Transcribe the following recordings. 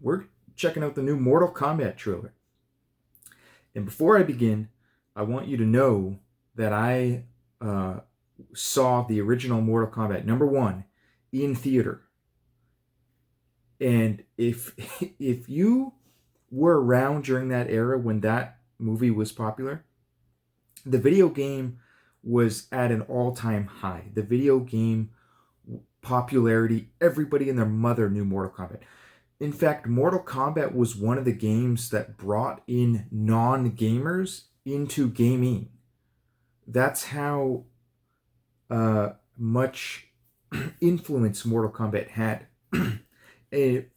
We're checking out the new Mortal Kombat trailer. And before I begin, I want you to know that I saw the original Mortal Kombat #1 in theater. And if you were around during that era when that movie was popular, the video game was at an all-time high. The video game popularity, everybody and their mother knew Mortal Kombat. In fact, Mortal Kombat was one of the games that brought in non-gamers into gaming. That's how much influence Mortal Kombat had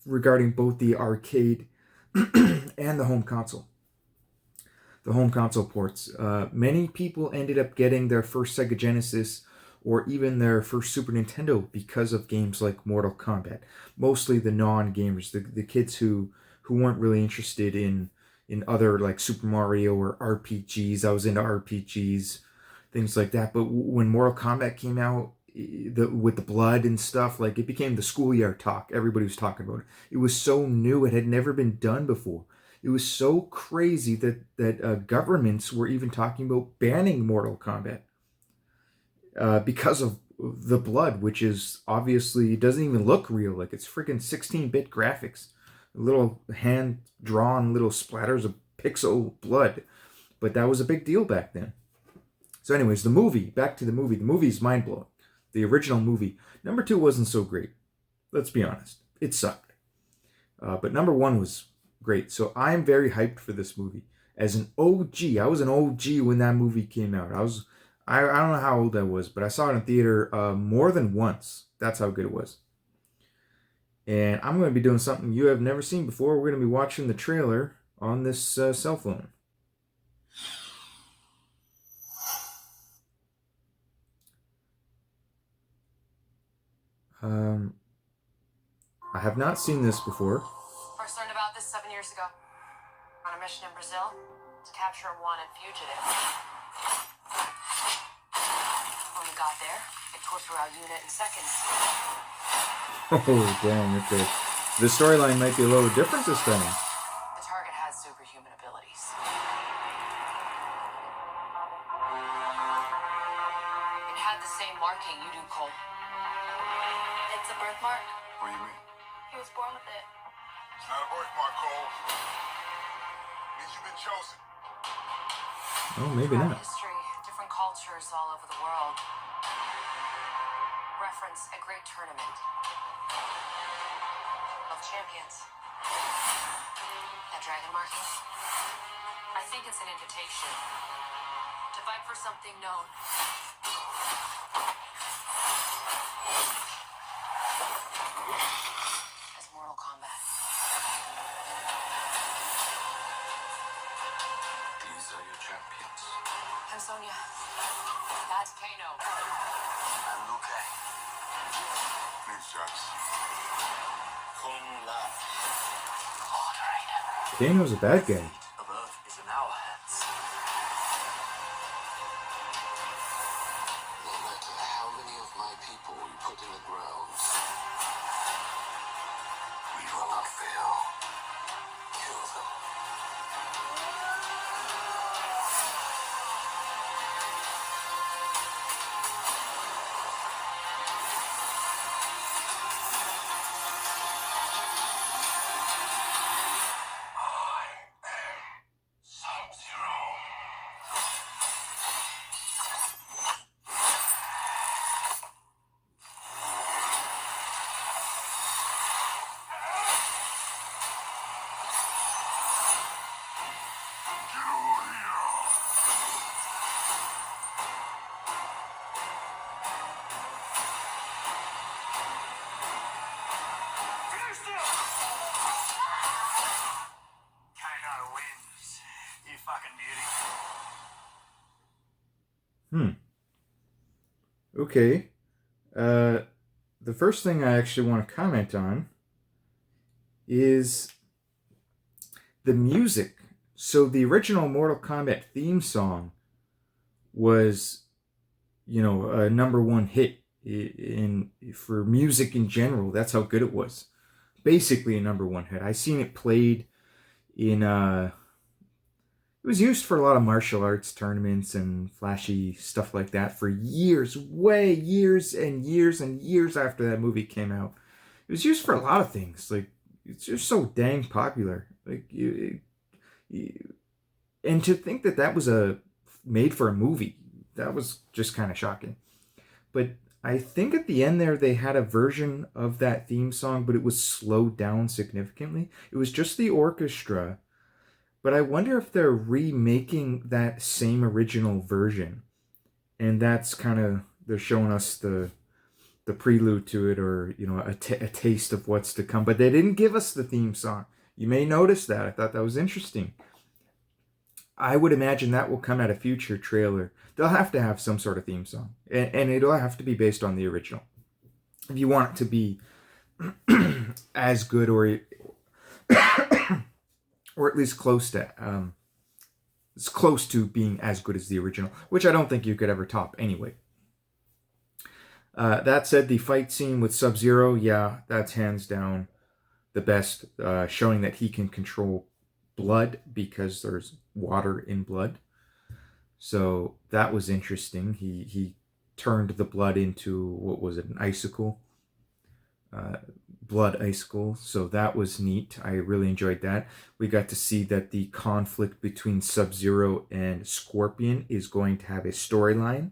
regarding both the arcade and the home console. The home console ports. Many people ended up getting their first Sega Genesis or even their first Super Nintendo because of games like Mortal Kombat. Mostly the non-gamers, the kids who weren't really interested in other like Super Mario or RPGs. I was into RPGs, things like that. But when Mortal Kombat came out, with the blood and stuff, like it became the schoolyard talk. Everybody was talking about it. It was so new. It had never been done before. It was so crazy that governments were even talking about banning Mortal Kombat because of the blood, which is obviously doesn't even look real. Like it's freaking 16-bit graphics, little hand-drawn little splatters of pixel blood. But that was a big deal back then. So anyways, the movie, back to the movie. The movie is mind-blowing. The original movie. #2 wasn't so great. Let's be honest. It sucked. But #1 was great. So I'm very hyped for this movie. As an OG, I was an OG when that movie came out. I don't know how old I was, but I saw it in theater more than once. That's how good it was. And I'm going to be doing something you have never seen before. We're going to be watching the trailer on this cell phone. I have not seen this before. First learned about this 7 years ago. On a mission in Brazil to capture a wanted fugitive. When we got there, it tore through our unit in seconds. Oh, dang, okay. The storyline might be a little different this time. The target has superhuman abilities. It had the same marking you do, Cole. It's a birthmark. What do you mean? He was born with it. It's not a birthmark, Cole. It means you've been chosen. Oh, maybe Throughout not. history, different cultures all over the world reference a great tournament of champions. That dragon marking? I think it's an invitation to fight for something known. As Mortal Kombat. These are your champions. I'm Sonya. That's Kano. I'm Liu Kang. Name's Jarvis. Kung Lao. Moderator. Kano's a bad guy. Of Earth is in our hands. No matter how many of my people we put in the ground, we will not fail. Kill them. Kano wins. You fucking beauty. Okay. The first thing I actually want to comment on is the music. So the original Mortal Kombat theme song was, a #1 hit for music in general. That's how good it was. basically a number one hit. I seen it played in it was used for a lot of martial arts tournaments and flashy stuff like that for years, years and years and years after that movie came out. It was used for a lot of things. Like, it's just so dang popular. Like, and to think that that was a made for a movie, that was just kind of shocking. But I think at the end there they had a version of that theme song, but it was slowed down significantly. It was just the orchestra. But I wonder if they're remaking that same original version. And that's kind of, they're showing us the prelude to it, or, you know, a taste of what's to come. But they didn't give us the theme song. You may notice that. I thought that was interesting. I would imagine that will come at a future trailer. They'll have to have some sort of theme song. And it'll have to be based on the original. If you want it to be as good, or at least close to it's close to being as good as the original, which I don't think you could ever top anyway. That said, the fight scene with Sub-Zero, yeah, that's hands down the best, showing that he can control blood because there's water in blood. So that was interesting. He turned the blood into, what was it, an icicle? Blood icicle. So that was neat. I really enjoyed that. We got to see that the conflict between Sub-Zero and Scorpion is going to have a storyline.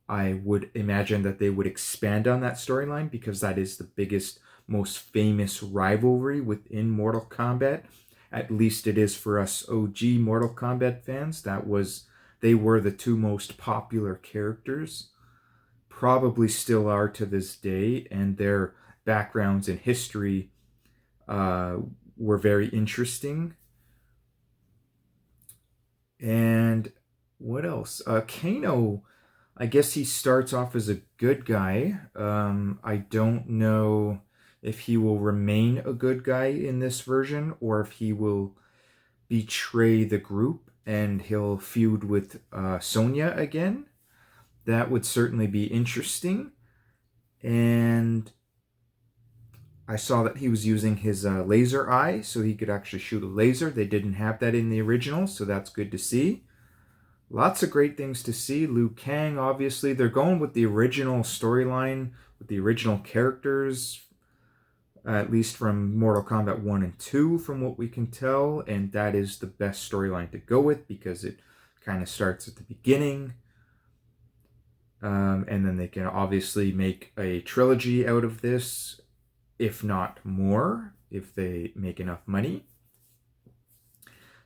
I would imagine that they would expand on that storyline, because that is the biggest, most famous rivalry within Mortal Kombat. At least it is for us OG Mortal Kombat fans. They were the two most popular characters, probably still are to this day, and their backgrounds and history were very interesting. And what else? Kano, I guess he starts off as a good guy. I don't know if he will remain a good guy in this version, or if he will betray the group and he'll feud with Sonya again. That would certainly be interesting. And I saw that he was using his laser eye, so he could actually shoot a laser. They didn't have that in the original, so that's good to see. Lots of great things to see. Liu Kang, obviously. They're going with the original storyline, with the original characters, at least from Mortal Kombat 1 and 2, from what we can tell. And that is the best storyline to go with, because it kind of starts at the beginning. And then they can obviously make a trilogy out of this, if not more, if they make enough money.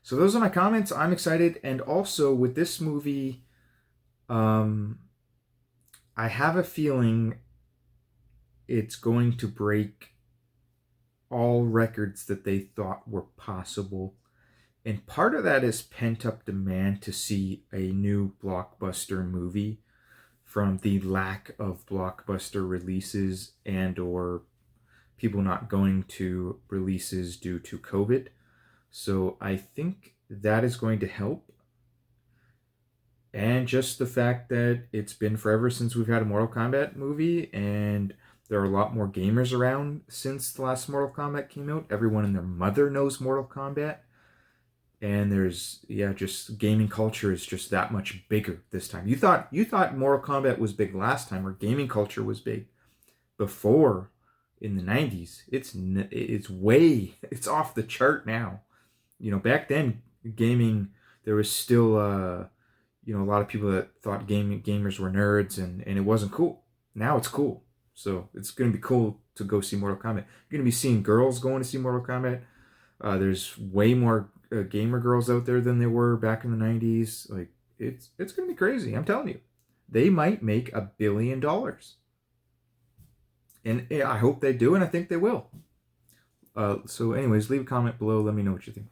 So those are my comments. I'm excited. And also with this movie, I have a feeling it's going to break all records that they thought were possible. And part of that is pent-up demand to see a new blockbuster movie from the lack of blockbuster releases and or people not going to releases due to COVID. So I think that is going to help. And just the fact that it's been forever since we've had a Mortal Kombat movie, and there are a lot more gamers around since the last Mortal Kombat came out. Everyone and their mother knows Mortal Kombat. And there's, just gaming culture is just that much bigger this time. You thought Mortal Kombat was big last time, or gaming culture was big before in the 90s. It's off the chart now. You know, back then, gaming, there was still, a lot of people that thought gamers were nerds, and it wasn't cool. Now it's cool. So it's going to be cool to go see Mortal Kombat. You're going to be seeing girls going to see Mortal Kombat. There's way more gamer girls out there than there were back in the 90s. Like, it's going to be crazy. I'm telling you. They might make $1 billion. And I hope they do, and I think they will. So anyways, leave a comment below. Let me know what you think.